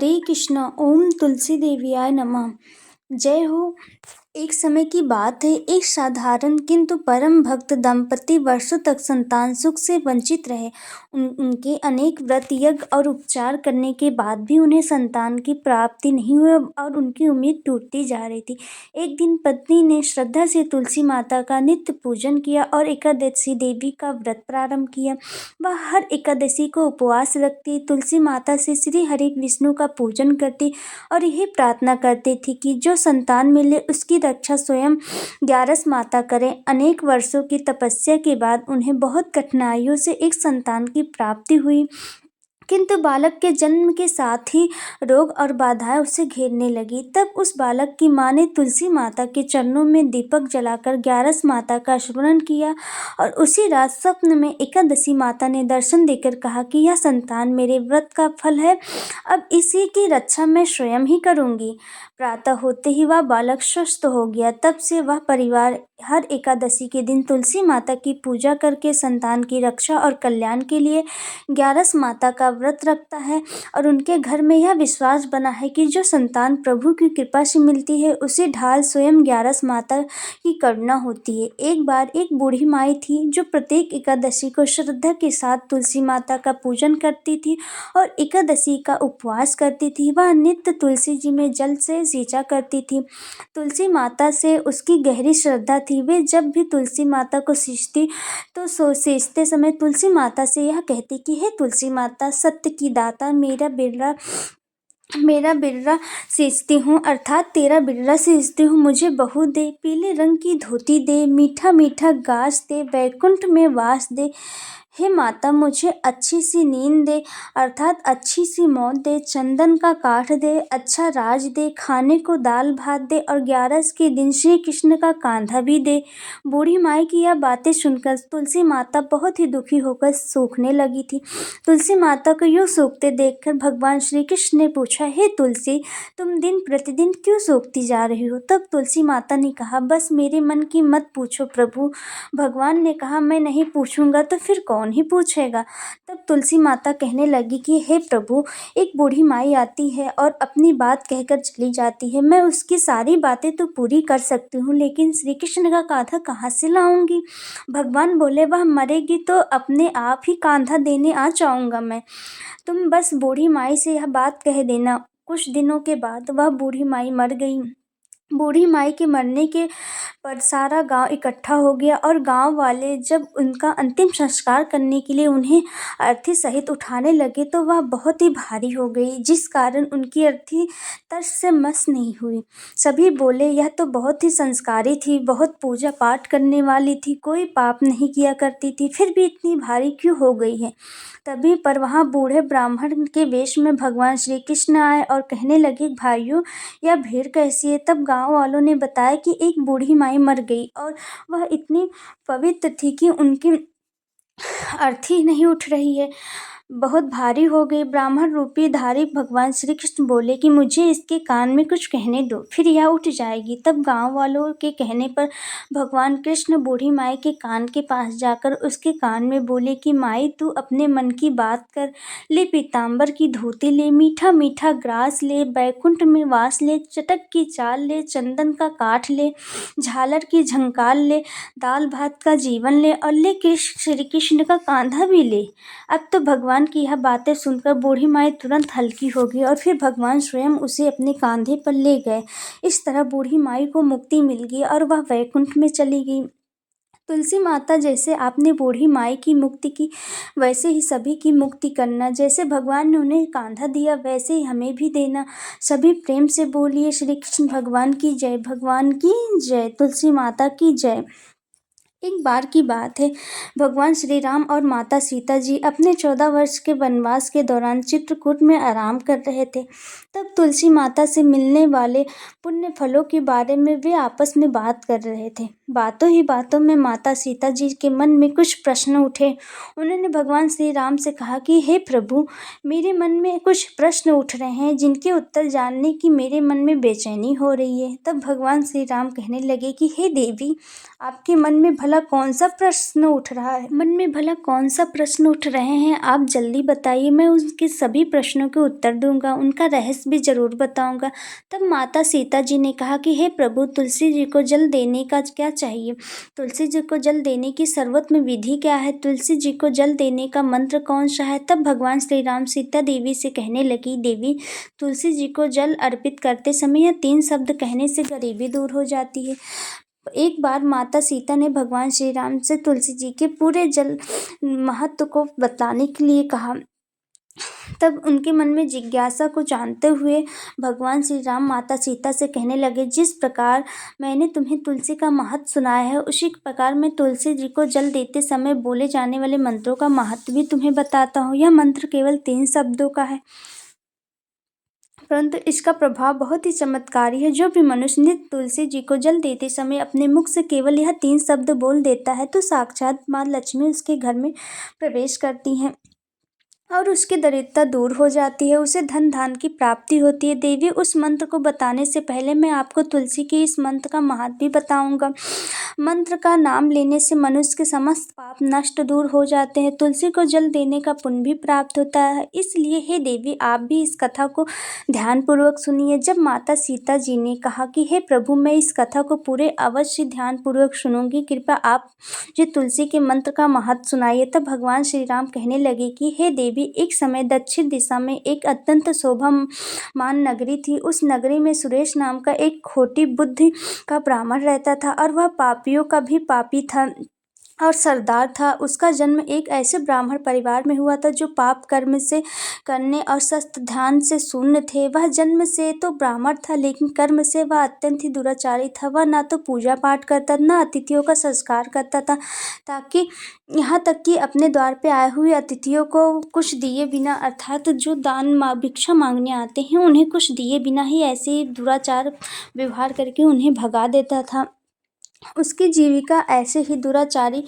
हरे कृष्णा। ओम तुलसी देवियाय नमः। जय हो। एक समय की बात है, एक साधारण किंतु परम भक्त दंपति वर्षों तक संतान सुख से वंचित रहे। उनके अनेक व्रत यज्ञ और उपचार करने के बाद भी उन्हें संतान की प्राप्ति नहीं हुई और उनकी उम्मीद टूटती जा रही थी। एक दिन पत्नी ने श्रद्धा से तुलसी माता का नित्य पूजन किया और एकादशी देवी का व्रत प्रारंभ किया। वह हर एकादशी को उपवास रखती, तुलसी माता से श्री हरि विष्णु का पूजन करती और यही प्रार्थना करती थी कि जो संतान मिले उसकी रक्षा स्वयं ग्यारस माता करे। अनेक वर्षों की तपस्या के बाद उन्हें बहुत कठिनाइयों से एक संतान की प्राप्ति हुई, किंतु बालक के जन्म के साथ ही रोग और बाधाएं उसे घेरने लगी। तब उस बालक की मां ने तुलसी माता के चरणों में दीपक जलाकर ग्यारस माता का स्मरण किया और उसी रात स्वप्न में एकादशी माता ने दर्शन देकर कहा कि यह संतान मेरे व्रत का फल है, अब इसी की रक्षा मैं स्वयं ही करूंगी। प्रातः होते ही वह बालक स्वस्थ हो गया। तब से वह परिवार हर एकादशी के दिन तुलसी माता की पूजा करके संतान की रक्षा और कल्याण के लिए ग्यारस माता का व्रत रखता है और उनके घर में यह विश्वास बना है कि जो संतान प्रभु की कृपा से मिलती है उसे ढाल स्वयं ग्यारस माता की करुणा होती है। एक बार एक बूढ़ी माई थी जो प्रत्येक एकादशी को श्रद्धा के साथ तुलसी माता का पूजन करती थी और एकादशी का उपवास करती थी। वह नित्य तुलसी जी में जल से सींचा करती थी। तुलसी माता से उसकी गहरी श्रद्धा थी। वे जब भी तुलसी माता को सींचती तो सींचते समय तुलसी माता से यह कहती कि हे तुलसी माता, सत्य की दाता, मेरा बिर्रा सींचती हूँ, अर्थात तेरा बिर्रा सींचती हूँ। मुझे बहू दे, पीले रंग की धोती दे, मीठा मीठा गाछ दे, वैकुंठ में वास दे। हे माता, मुझे अच्छी सी नींद दे, अर्थात अच्छी सी मौत दे, चंदन का काठ दे, अच्छा राज दे, खाने को दाल भात दे और ग्यारस के दिन श्री कृष्ण का कांधा भी दे। बूढ़ी माई की यह बातें सुनकर तुलसी माता बहुत ही दुखी होकर सूखने लगी थी। तुलसी माता को यूं सूखते देखकर भगवान श्री कृष्ण ने पूछा, हे तुलसी, तुम दिन प्रतिदिन क्यों सूखती जा रही हो? तब तुलसी माता ने कहा, बस मेरे मन की मत पूछो प्रभु। भगवान ने कहा, मैं नहीं पूछूंगा तो फिर कौन ही पूछेगा? तब तुलसी माता कहने लगी कि हे प्रभु, एक बूढ़ी माई आती है और अपनी बात कहकर चली जाती है। मैं उसकी सारी बातें तो पूरी कर सकती हूँ, लेकिन श्री कृष्ण का कांधा कहाँ से लाऊंगी? भगवान बोले, वह मरेगी तो अपने आप ही कांधा देने आ जाऊंगा मैं। तुम बस बूढ़ी माई से यह बात कह देना। कुछ दिनों के बाद वह बूढ़ी माई मर गई। बूढ़ी माई के मरने के पर सारा गांव इकट्ठा हो गया और गांव वाले जब उनका अंतिम संस्कार करने के लिए उन्हें अर्थी सहित उठाने लगे तो वह बहुत ही भारी हो गई, जिस कारण उनकी अर्थी तर्स से मस नहीं हुई। सभी बोले, यह तो बहुत ही संस्कारी थी, बहुत पूजा पाठ करने वाली थी, कोई पाप नहीं किया करती थी, फिर भी इतनी भारी क्यों हो गई है? तभी पर वहाँ बूढ़े ब्राह्मण के वेश में भगवान श्री कृष्ण आए और कहने लगे, भाइयों, यह भीड़ कैसी है? तब गांव वालों ने बताया कि एक बूढ़ी माई मर गई और वह इतनी पवित्र थी कि उनकी अर्थी नहीं उठ रही है, बहुत भारी हो गई। ब्राह्मण रूपी धारी भगवान श्री कृष्ण बोले कि मुझे इसके कान में कुछ कहने दो, फिर यह उठ जाएगी। तब गांव वालों के कहने पर भगवान कृष्ण बूढ़ी माई के कान के पास जाकर उसके कान में बोले कि माई, तू अपने मन की बात कर ले, पीताम्बर की धोती ले, मीठा मीठा ग्रास ले, बैकुंठ में वास ले, चटक की चाल ले, चंदन का काठ ले, झालर की झंकार ले, दाल भात का जीवन ले और ले श्री कृष्ण का कांधा भी ले। अब तो भगवान की यह बातें सुनकर बूढ़ी माई तुरंत हल्की हो गई और फिर भगवान स्वयं उसे अपने कांधे पर ले गए। इस तरह बूढ़ी माई को मुक्ति मिल गई और वह वैकुंठ में चली गई। तुलसी माता, जैसे आपने बूढ़ी माई की मुक्ति की, वैसे ही सभी की मुक्ति करना। जैसे भगवान ने उन्हें कांधा दिया वैसे ही हमें भी देना। सभी प्रेम से बोलिए, श्री कृष्ण भगवान की जय, भगवान की जय, तुलसी माता की जय। एक बार की बात है, भगवान श्री राम और माता सीता जी अपने 14 वर्ष के वनवास के दौरान चित्रकूट में आराम कर रहे थे। तब तुलसी माता से मिलने वाले पुण्य फलों के बारे में वे आपस में बात कर रहे थे। बातों ही बातों में माता सीता जी के मन में कुछ प्रश्न उठे। उन्होंने भगवान श्री राम से कहा कि हे प्रभु, मेरे मन में कुछ प्रश्न उठ रहे हैं जिनके उत्तर जानने की मेरे मन में बेचैनी हो रही है। तब भगवान श्री राम कहने लगे कि हे देवी, आपके मन में भला भला कौन सा प्रश्न उठ रहा है? मन में भला कौन सा प्रश्न उठ रहे हैं? आप जल्दी बताइए, मैं उनके सभी प्रश्नों के उत्तर दूंगा, उनका रहस्य भी जरूर बताऊंगा। तब माता सीता जी ने कहा कि हे प्रभु, तुलसी जी को जल देने का क्या चाहिए? तुलसी जी को जल देने की सर्वोत्तम विधि क्या है? तुलसी जी को जल देने का मंत्र कौन सा है? तब भगवान श्री राम सीता देवी से कहने लगी, देवी, तुलसी जी को जल अर्पित करते समय यह 3 शब्द कहने से गरीबी दूर हो जाती है। एक बार माता सीता ने भगवान श्री राम से तुलसी जी के पूरे जल महत्व को बताने के लिए कहा। तब उनके मन में जिज्ञासा को जानते हुए भगवान श्री राम माता सीता से कहने लगे, जिस प्रकार मैंने तुम्हें तुलसी का महत्व सुनाया है, उसी प्रकार मैं तुलसी जी को जल देते समय बोले जाने वाले मंत्रों का महत्व भी तुम्हें बताता हूँ। यह मंत्र केवल 3 शब्दों का है, परंतु इसका प्रभाव बहुत ही चमत्कारी है। जो भी मनुष्य नित्य तुलसी जी को जल देते समय अपने मुख से केवल यह 3 शब्द बोल देता है, तो साक्षात माँ लक्ष्मी उसके घर में प्रवेश करती हैं और उसकी दरिद्रता दूर हो जाती है, उसे धन धान की प्राप्ति होती है। देवी, उस मंत्र को बताने से पहले मैं आपको तुलसी के इस मंत्र का महत्व भी बताऊंगा। मंत्र का नाम लेने से मनुष्य के समस्त पाप नष्ट दूर हो जाते हैं, तुलसी को जल देने का पुण्य भी प्राप्त होता है। इसलिए हे देवी, आप भी इस कथा को ध्यानपूर्वक सुनिए। जब माता सीता जी ने कहा कि हे प्रभु, मैं इस कथा को पूरे अवश्य ध्यानपूर्वक सुनूंगी, कृपया आप जो तुलसी के मंत्र का महत्व सुनाइए। तब भगवान श्री राम कहने लगे कि हे देवी, एक समय दक्षिण दिशा में एक अत्यंत शोभामान नगरी थी। उस नगरी में सुरेश नाम का एक खोटी बुद्धि का ब्राह्मण रहता था और वह पापियों का भी पापी था और सरदार था। उसका जन्म एक ऐसे ब्राह्मण परिवार में हुआ था जो पाप कर्म से करने और शस्त्र ध्यान से शून्य थे। वह जन्म से तो ब्राह्मण था, लेकिन कर्म से वह अत्यंत ही दुराचारी था। वह ना तो पूजा पाठ करता, न अतिथियों का संस्कार करता था, ताकि यहाँ तक कि अपने द्वार पे आए हुए अतिथियों को कुछ दिए बिना, अर्थात जो भिक्षा मांगने आते हैं उन्हें कुछ दिए बिना ही ऐसे ही दुराचार व्यवहार करके उन्हें भगा देता था। उसकी जीविका ऐसे ही दुराचारी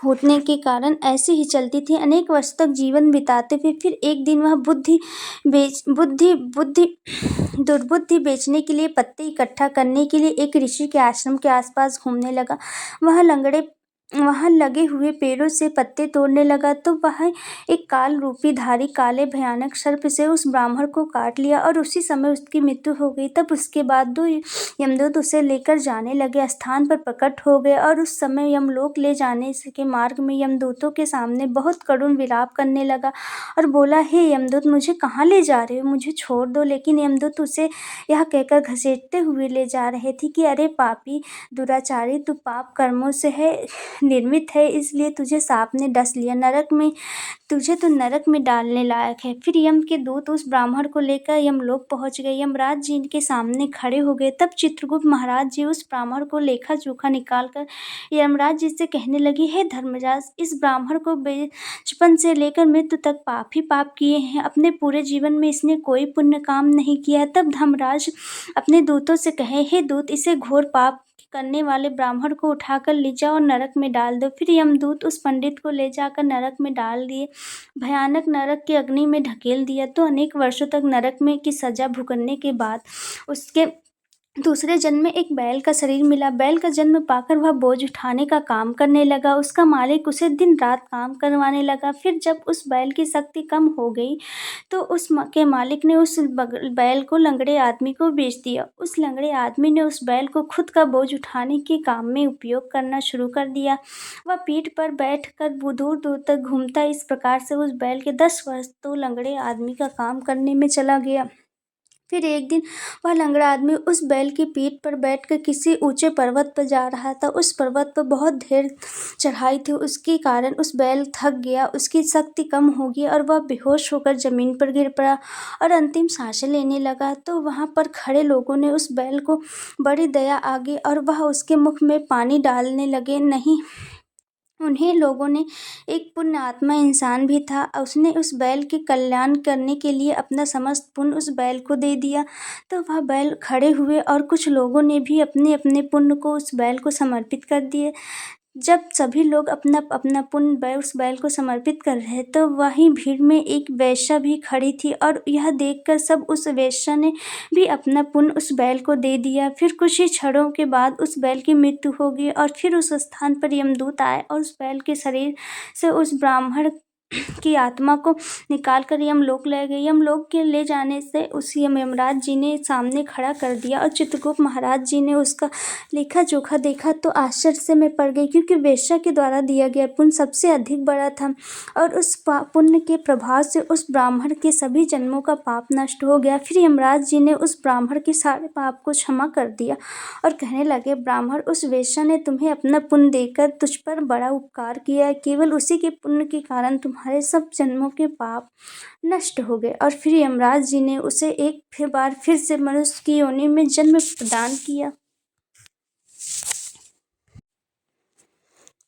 होने के कारण ऐसे ही चलती थी। अनेक वर्ष तक जीवन बिताते हुए फिर एक दिन वह दुर्बुद्धि बेचने के लिए पत्ते इकट्ठा करने के लिए एक ऋषि के आश्रम के आसपास घूमने लगा। वहाँ लगे हुए पेड़ों से पत्ते तोड़ने लगा तो वह एक काल रूपी धारी काले भयानक सर्प से उस ब्राह्मण को काट लिया और उसी समय उसकी मृत्यु हो गई। तब उसके बाद 2 यमदूत उसे लेकर जाने लगे, स्थान पर प्रकट हो गए और उस समय यमलोक ले जाने के मार्ग में यमदूतों के सामने बहुत करुण विलाप करने लगा और बोला, हे यमदूत, मुझे कहाँ ले जा रहे हो? मुझे छोड़ दो। लेकिन यमदूत उसे यह कहकर घसीटते हुए ले जा रहे थे कि अरे पापी दुराचारी, तू पाप कर्मों से निर्मित है, इसलिए तुझे सांप ने डस लिया। तुझे तो नरक में डालने लायक है। फिर यम के दूत उस ब्राह्मण को लेकर यमलोक पहुंच गए। यमराज जी के सामने खड़े हो गए। तब चित्रगुप्त महाराज जी उस ब्राह्मण को लेखा जोखा निकाल कर यमराज जी से कहने लगे, हे धर्मराज, इस ब्राह्मण को बचपन से लेकर मृत्यु तक पाप ही पाप किए हैं। अपने पूरे जीवन में इसने कोई पुण्य काम नहीं किया। तब धर्मराज अपने दूतों से कहे, हे दूत, इसे घोर पाप करने वाले ब्राह्मण को उठाकर ले जाओ और नरक में डाल दो। फिर यमदूत उस पंडित को ले जाकर नरक में डाल दिए, भयानक नरक की अग्नि में ढकेल दिया। तो अनेक वर्षों तक नरक में की सजा भुगतने के बाद उसके दूसरे जन्म में एक बैल का शरीर मिला। बैल का जन्म पाकर वह बोझ उठाने का काम करने लगा। उसका मालिक उसे दिन रात काम करवाने लगा। फिर जब उस बैल की शक्ति कम हो गई तो के मालिक ने उस बैल को लंगड़े आदमी को बेच दिया। उस लंगड़े आदमी ने उस बैल को खुद का बोझ उठाने के काम में उपयोग करना शुरू कर दिया। वह पीठ पर बैठ कर दूर दूर तक घूमता। इस प्रकार से उस बैल के 10 वर्ष तो लंगड़े आदमी का काम करने में चला गया। फिर एक दिन वह लंगड़ा आदमी उस बैल की पीठ पर बैठकर किसी ऊंचे पर्वत पर जा रहा था। उस पर्वत पर बहुत ढेर चढ़ाई थी, उसके कारण उस बैल थक गया, उसकी शक्ति कम हो गई और वह बेहोश होकर जमीन पर गिर पड़ा और अंतिम सांसें लेने लगा। तो वहाँ पर खड़े लोगों ने उस बैल को बड़ी दया आ गई और वह उसके मुख में पानी डालने लगे। नहीं, उन्हें लोगों ने, एक पुण्य आत्मा इंसान भी था, उसने उस बैल के कल्याण करने के लिए अपना समस्त पुण्य उस बैल को दे दिया। तो वह बैल खड़े हुए और कुछ लोगों ने भी अपने अपने पुण्य को उस बैल को समर्पित कर दिए। जब सभी लोग अपना अपना पुण्य उस बैल को समर्पित कर रहे तो वहीं भीड़ में एक वेश्या भी खड़ी थी और यह देखकर सब उस वेश्या ने भी अपना पुण्य उस बैल को दे दिया। फिर कुछ ही क्षणों के बाद उस बैल की मृत्यु हो गई और फिर उस स्थान पर यमदूत आए और उस बैल के शरीर से उस ब्राह्मण की आत्मा को निकाल कर यमलोक ले गए। यमलोक के ले जाने से उस यमराज जी ने सामने खड़ा कर दिया और चित्रगुप्त महाराज जी ने उसका लेखा जोखा देखा तो आश्चर्य से मैं पड़ गई, क्योंकि वेश्या के द्वारा दिया गया पुण्य सबसे अधिक बड़ा था और उस पुण्य के प्रभाव से उस ब्राह्मण के सभी जन्मों का पाप नष्ट हो गया। फिर यमराज जी ने उस ब्राह्मण के सारे पाप को क्षमा कर दिया और कहने लगे, ब्राह्मण, उस वेश्या ने तुम्हें अपना पुण्य देकर तुझ पर बड़ा उपकार किया है। केवल उसी के पुण्य के कारण तुम्हारे सब जन्मों के पाप नष्ट हो गए। और फिर यमराज जी ने उसे एक बार फिर से मनुष्य की योनि में जन्म प्रदान किया।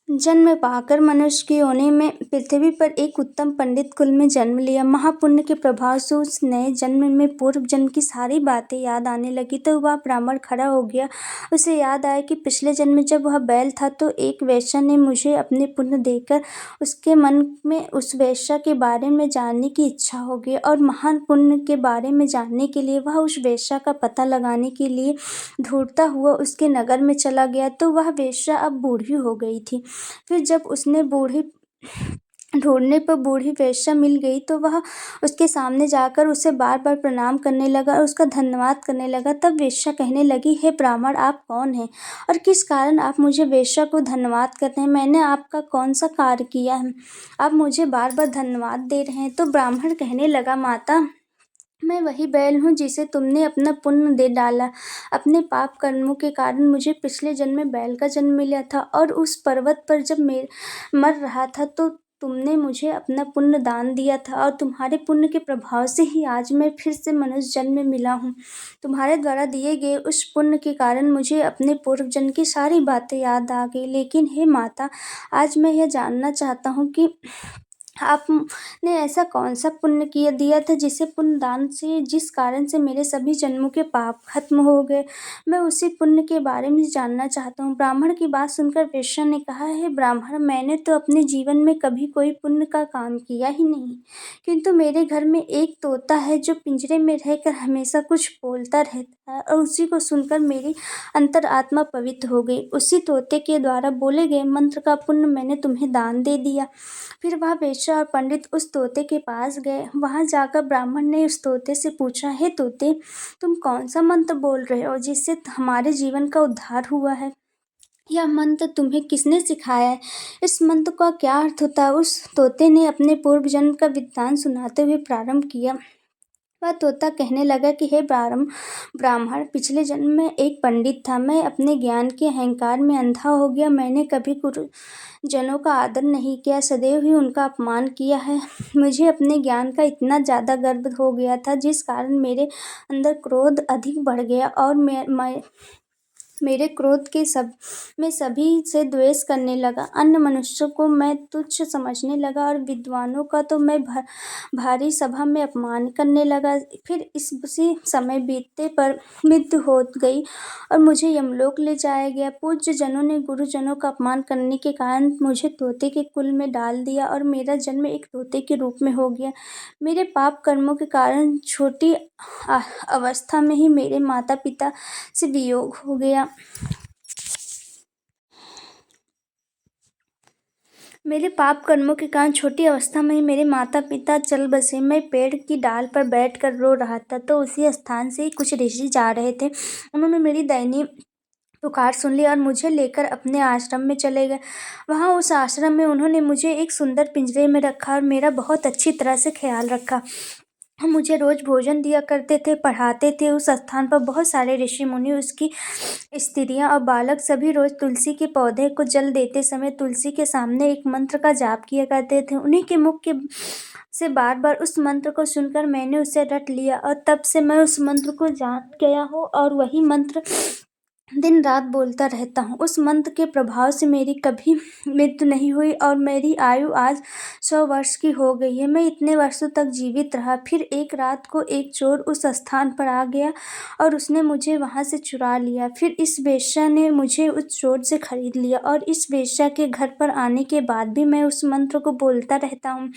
जन्म पाकर मनुष्य की योनि में पृथ्वी पर एक उत्तम पंडित कुल में जन्म लिया। महापुण्य के प्रभाव से उस नए जन्म में पूर्व जन्म की सारी बातें याद आने लगी तो वह ब्राह्मण खड़ा हो गया। उसे याद आया कि पिछले जन्म में जब वह बैल था तो एक वेश्या ने मुझे अपने पुण्य देकर उसके मन में उस वेश्या के बारे में जानने की इच्छा हो गई और महान पुण्य के बारे में जानने के लिए वह उस वेश्या का पता लगाने के लिए ढूंढता हुआ उसके नगर में चला गया। तो वह वेश्या अब बूढ़ी हो गई थी। फिर जब उसने ढूंढने पर बूढ़ी वेश्या मिल गई तो वह उसके सामने जाकर उसे बार बार प्रणाम करने लगा और उसका धन्यवाद करने लगा। तब वेश्या कहने लगी, हे ब्राह्मण, आप कौन हैं और किस कारण आप मुझे वेश्या को धन्यवाद कर रहे हैं? मैंने आपका कौन सा कार्य किया है, आप मुझे बार बार धन्यवाद दे रहे हैं? तो ब्राह्मण कहने लगा, माता, मैं वही बैल हूँ जिसे तुमने अपना पुण्य दे डाला। अपने पाप कर्मों के कारण मुझे पिछले जन्म में बैल का जन्म मिला था और उस पर्वत पर जब मैं मर रहा था तो तुमने मुझे अपना पुण्य दान दिया था और तुम्हारे पुण्य के प्रभाव से ही आज मैं फिर से मनुष्य जन्म में मिला हूँ। तुम्हारे द्वारा दिए गए उस पुण्य के कारण मुझे अपने पूर्व जन्म की सारी बातें याद आ गई। लेकिन हे माता, आज मैं यह जानना चाहता हूँ कि आपने ऐसा कौन सा पुण्य किया दिया था जिसे पुण्य दान से जिस कारण से मेरे सभी जन्मों के पाप खत्म हो गए? मैं उसी पुण्य के बारे में जानना चाहता हूँ। ब्राह्मण की बात सुनकर वेश्या ने कहा, हे ब्राह्मण, मैंने तो अपने जीवन में कभी कोई पुण्य का काम किया ही नहीं, किंतु मेरे घर में एक तोता है जो पिंजरे में रहकर हमेशा कुछ बोलता रहता है और उसी को सुनकर मेरी अंतरात्मा पवित्र हो गई। उसी तोते के द्वारा बोले गए मंत्र का पुण्य मैंने तुम्हें दान दे दिया। फिर वह वेश्या और पंडित उस तोते के पास गए। वहां जाकर ब्राह्मण ने उस तोते से पूछा, हे तोते, तुम कौन सा मंत्र बोल रहे हो जिससे हमारे जीवन का उद्धार हुआ है? यह मंत्र तुम्हें किसने सिखाया है? इस मंत्र का क्या अर्थ होता है? उस तोते ने अपने पूर्व जन्म का वृत्तांत सुनाते हुए प्रारंभ किया। वह तोता कहने लगा कि हे ब्राह्मण, पिछले जन्म में एक पंडित था। मैं अपने ज्ञान के अहंकार में अंधा हो गया। मैंने कभी गुरुजनों का आदर नहीं किया, सदैव ही उनका अपमान किया है। मुझे अपने ज्ञान का इतना ज़्यादा गर्व हो गया था जिस कारण मेरे अंदर क्रोध अधिक बढ़ गया और मेरे क्रोध के मैं सभी से द्वेष करने लगा। अन्य मनुष्यों को मैं तुच्छ समझने लगा और विद्वानों का तो मैं भारी सभा में अपमान करने लगा। फिर उसी समय बीतते पर मृत्यु हो गई और मुझे यमलोक ले जाया गया। पूज्य जनों ने गुरुजनों का अपमान करने के कारण मुझे तोते के कुल में डाल दिया और मेरा जन्म एक तोते के रूप में हो गया। मेरे पाप कर्मों के कारण छोटी अवस्था में ही मेरे माता पिता से वियोग हो गया। मेरे पाप कर्मों के कारण छोटी अवस्था में ही मेरे माता पिता चल बसे। मैं पेड़ की डाल पर बैठकर रो रहा था तो उसी स्थान से कुछ ऋषि जा रहे थे। उन्होंने मेरी दयनीय पुकार सुन ली और मुझे लेकर अपने आश्रम में चले गए। वहाँ उस आश्रम में उन्होंने मुझे एक सुंदर पिंजरे में रखा और मेरा बहुत अच्छी तरह से ख्याल रखा। हम मुझे रोज भोजन दिया करते थे, पढ़ाते थे। उस स्थान पर बहुत सारे ऋषि मुनि, उसकी स्त्रियां और बालक सभी रोज तुलसी के पौधे को जल देते समय तुलसी के सामने एक मंत्र का जाप किया करते थे। उन्हीं के मुख के से बार बार उस मंत्र को सुनकर मैंने उसे रट लिया और तब से मैं उस मंत्र को जान गया हूँ और वही मंत्र दिन रात बोलता रहता हूँ। उस मंत्र के प्रभाव से मेरी कभी मृत्यु नहीं हुई और मेरी आयु आज 100 वर्ष की हो गई है। मैं इतने वर्षों तक जीवित रहा। फिर एक रात को एक चोर उस स्थान पर आ गया और उसने मुझे वहाँ से चुरा लिया। फिर इस वेश्या ने मुझे उस चोर से खरीद लिया और इस वेश्या के घर पर आने के बाद भी मैं उस मंत्र को बोलता रहता हूँ,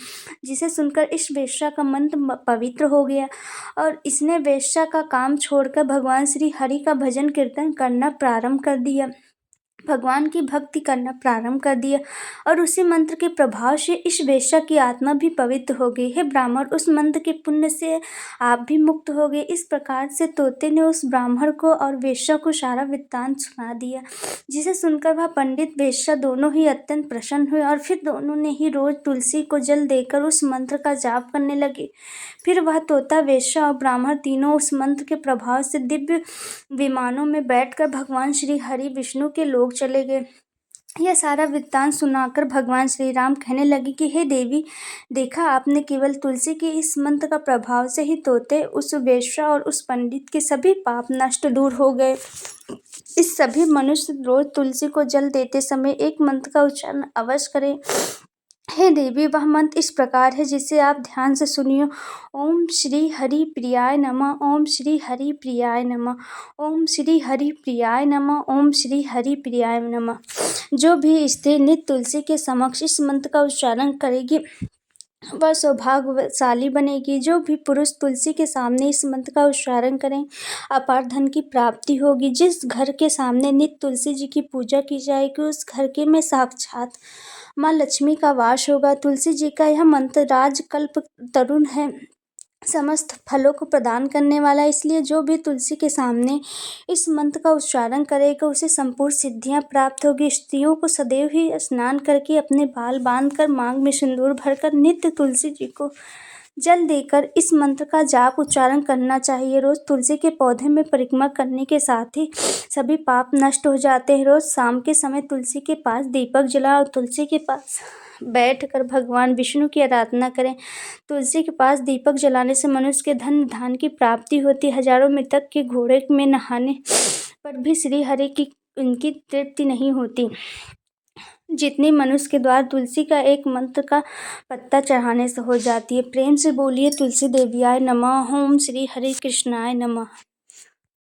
जिसे सुनकर इस वेश्या का मंत्र पवित्र हो गया और इसने वेश्या का काम छोड़कर भगवान श्री हरि का भजन कीर्तन करना प्रारंभ कर दिया, भगवान की भक्ति करना प्रारंभ कर दिया और उसी मंत्र के प्रभाव से इस वेश्या की आत्मा भी पवित्र हो गई। हे ब्राह्मण, उस मंत्र के पुण्य से आप भी मुक्त हो गए। इस प्रकार से तोते ने उस ब्राह्मण को और वेश्या को सारा वृत्तांत सुना दिया, जिसे सुनकर वह पंडित वेश्या दोनों ही अत्यंत प्रसन्न हुए और फिर दोनों ने ही रोज तुलसी को जल देकर उस मंत्र का जाप करने लगे। फिर वह तोता, वेश्या और ब्राह्मण तीनों उस मंत्र के प्रभाव से दिव्य विमानों में बैठकर भगवान श्री हरि विष्णु के लोक चले गए। यह सारा वृत्तांत सुनाकर भगवान श्री राम कहने लगे कि हे देवी, देखा आपने, केवल तुलसी के इस मंत्र का प्रभाव से ही तोते, उस वेश्या और उस पंडित के सभी पाप नष्ट दूर हो गए। इस सभी मनुष्य रोज तुलसी को जल देते समय एक मंत्र का उच्चारण अवश्य करें। हे देवी, वह मंत्र इस प्रकार है, जिसे आप ध्यान से सुनियो। ओम श्री हरि प्रियाय नमः, ओम श्री हरि प्रियाय नमः, ओम श्री हरि प्रियाय नमः, ओम श्री हरि प्रियाय नमः। जो भी स्त्री नित्य तुलसी के समक्ष इस मंत्र का उच्चारण करेगी वह सौभाग्यशाली बनेगी। जो भी पुरुष तुलसी के सामने इस मंत्र का उच्चारण करें, अपार धन की प्राप्ति होगी। जिस घर के सामने नित्य तुलसी जी की पूजा की जाएगी, उस घर के में साक्षात माँ लक्ष्मी का वास होगा। तुलसी जी का यह मंत्र राजकल्प तरुण है, समस्त फलों को प्रदान करने वाला, इसलिए जो भी तुलसी के सामने इस मंत्र का उच्चारण करेगा उसे संपूर्ण सिद्धियां प्राप्त होगी। स्त्रियों को सदैव ही स्नान करके अपने बाल बांधकर मांग में सिंदूर भरकर नित्य तुलसी जी को जल देकर इस मंत्र का जाप उच्चारण करना चाहिए। रोज तुलसी के पौधे में परिक्रमा करने के साथ ही सभी पाप नष्ट हो जाते हैं। रोज शाम के समय तुलसी के पास दीपक जलाओ और तुलसी के पास बैठकर भगवान विष्णु की आराधना करें। तुलसी के पास दीपक जलाने से मनुष्य के धन धान की प्राप्ति होती। हजारों मृतक के घोड़े में नहाने पर भी श्री हरि की उनकी तृप्ति नहीं होती, जितनी मनुष्य के द्वारा तुलसी का एक मंत्र का पत्ता चढ़ाने से हो जाती है। प्रेम से बोलिए तुलसी देवियाय नमः, ओम श्री हरि कृष्णाय नमः।